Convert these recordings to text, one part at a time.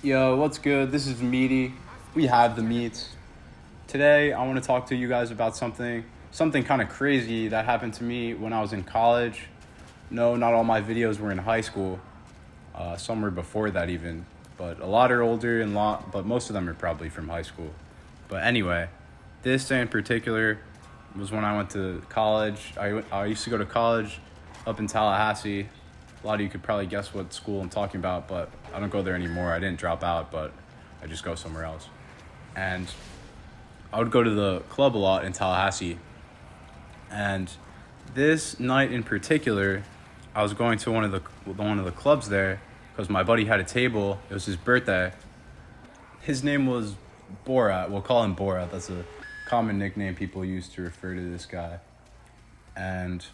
Yo, what's good? This is Meaty. We have the meats. Today, I want to talk to you guys about something kind of crazy that happened to me when I was in college. No, not all my videos were in high school. Some were before that even, but a lot are older and but most of them are probably from high school. But anyway, this day in particular was when I went to college. I used to go to college up in Tallahassee. A lot of you could probably guess what school I'm talking about, but I don't go there anymore. I didn't drop out, but I just go somewhere else. And I would go to the club a lot in Tallahassee. And this night in particular, I was going to one of the clubs there because my buddy had a table. It was his birthday. His name was Borat. We'll call him Borat. That's a common nickname people use to refer to this guy. And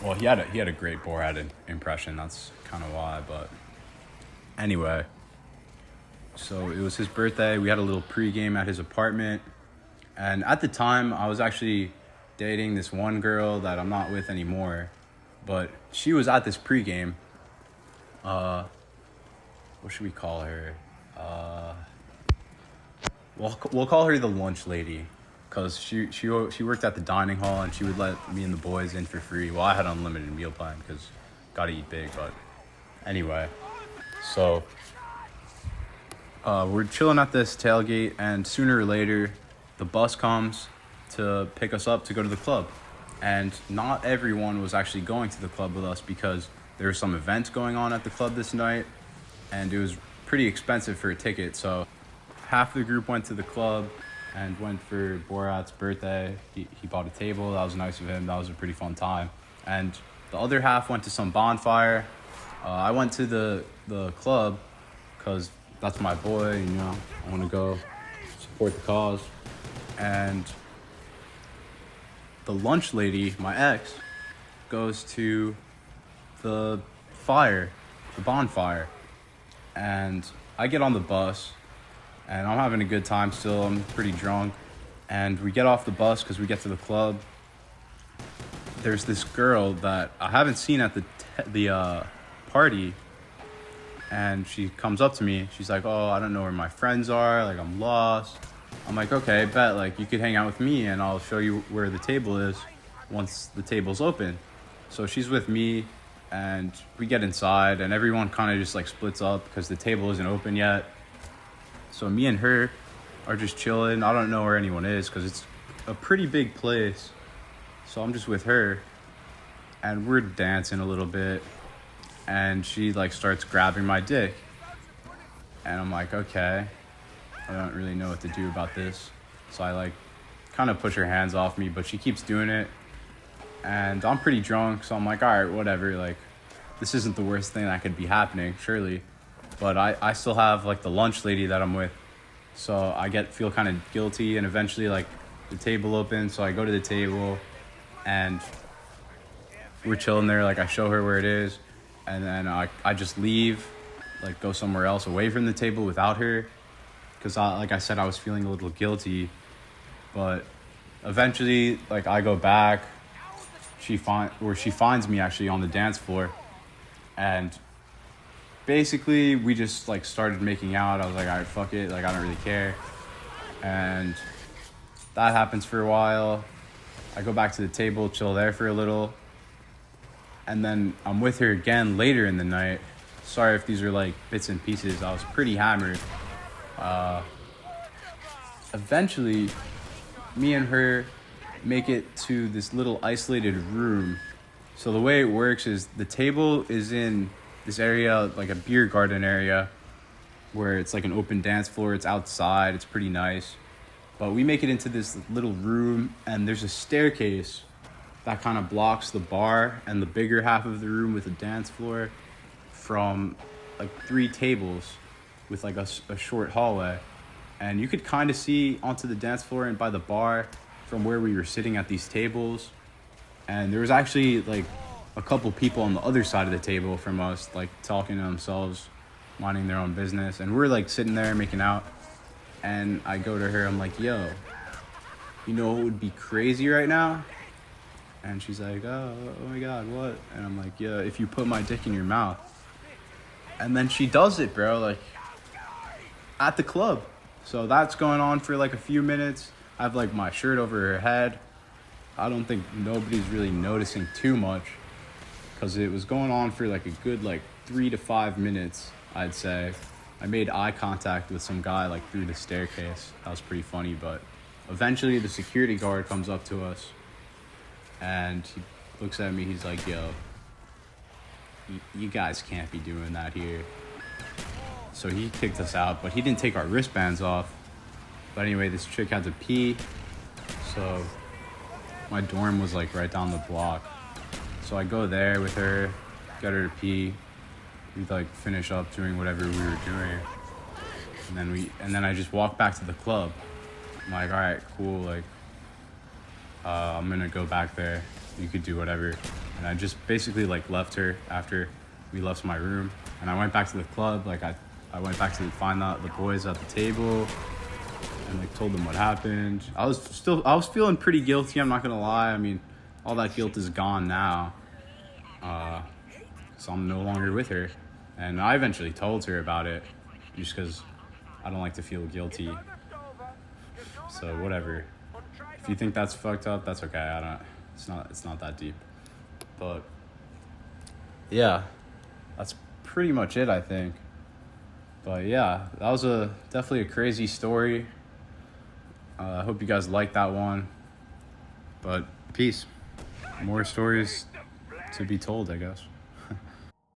well, he had a great Borat impression. That's kind of why. But anyway, so it was his birthday. We had a little pregame at his apartment, and at the time, I was actually dating this one girl that I'm not with anymore. But she was at this pregame. What should we call her? We'll call her the lunch lady, because she worked at the dining hall and she would let me and the boys in for free. Well, I had unlimited meal plan because gotta eat big. But anyway, so we're chilling at this tailgate, and sooner or later, the bus comes to pick us up to go to the club. And not everyone was actually going to the club with us because there was some events going on at the club this night, and it was pretty expensive for a ticket. So half the group went to the club and went for Borat's birthday. He bought a table. That was nice of him. That was a pretty fun time. And the other half went to some bonfire. I went to the club because that's my boy. I want to go support the cause. And the lunch lady, my ex, goes to the bonfire. And I get on the bus, and I'm having a good time still. I'm pretty drunk. And we get off the bus because we get to the club. There's this girl that I haven't seen at the party. And she comes up to me. She's like, "Oh, I don't know where my friends are. Like, I'm lost." I'm like, "Okay, bet. Like, you could hang out with me and I'll show you where the table is once the table's open." So she's with me, and we get inside, and everyone kind of just like splits up because the table isn't open yet. So me and her are just chilling. I don't know where anyone is because it's a pretty big place. So I'm just with her, and we're dancing a little bit, and she like starts grabbing my dick. And I'm like, okay, I don't really know what to do about this. So I like kind of push her hands off me, but she keeps doing it. And I'm pretty drunk, so I'm like, all right, whatever. Like, this isn't the worst thing that could be happening, surely. But I still have like the lunch lady that I'm with. So I feel kind of guilty, and eventually like the table opens. So I go to the table and we're chilling there. Like, I show her where it is, and then I just leave, like go somewhere else away from the table without her. Because like I said, I was feeling a little guilty. But eventually, like, I go back. She finds me actually on the dance floor, and basically we just like started making out. I was like, all right, fuck it, like, I don't really care. And that happens for a while. I go back to the table, chill there for a little, and then I'm with her again later in the night. Sorry if these are like bits and pieces. I was pretty hammered. Eventually, me and her make it to this little isolated room. So the way it works is the table is in this area, like a beer garden area, where it's like an open dance floor. It's outside. It's pretty nice. But we make it into this little room, and there's a staircase that kind of blocks the bar and the bigger half of the room with the dance floor from like 3 tables with like a short hallway. And you could kind of see onto the dance floor and by the bar from where we were sitting at these tables. And there was actually like a couple people on the other side of the table from us, like talking to themselves, minding their own business. And we're like sitting there making out. And I go to her, I'm like, "Yo, you know what would be crazy right now?" And she's like, oh my God, what?" And I'm like, "Yeah, if you put my dick in your mouth." And then she does it, bro, like at the club. So that's going on for like a few minutes. I have like my shirt over her head. I don't think nobody's really noticing too much because it was going on for like a good like 3 to 5 minutes, I'd say. I made eye contact with some guy like through the staircase. That was pretty funny, but eventually the security guard comes up to us and he looks at me. He's like, yo, you guys can't be doing that here. So he kicked us out, but he didn't take our wristbands off. But anyway, this chick had to pee. So my dorm was like right down the block. So I go there with her, get her to pee. We like finish up doing whatever we were doing. And then I just walk back to the club. I'm like, all right, cool. Like, I'm gonna go back there. You could do whatever. And I just basically like left her after we left my room. And I went back to the club. Like I went back to find out the boys at the table and like told them what happened. I was feeling pretty guilty. I'm not gonna lie. I mean, all that guilt is gone now. So I'm no longer with her. And I eventually told her about it just because I don't like to feel guilty. So whatever. If you think that's fucked up, that's okay. It's not that deep. But yeah, that's pretty much it, I think. But yeah, that was definitely a crazy story. I hope you guys liked that one. But peace. More stories to be told, I guess.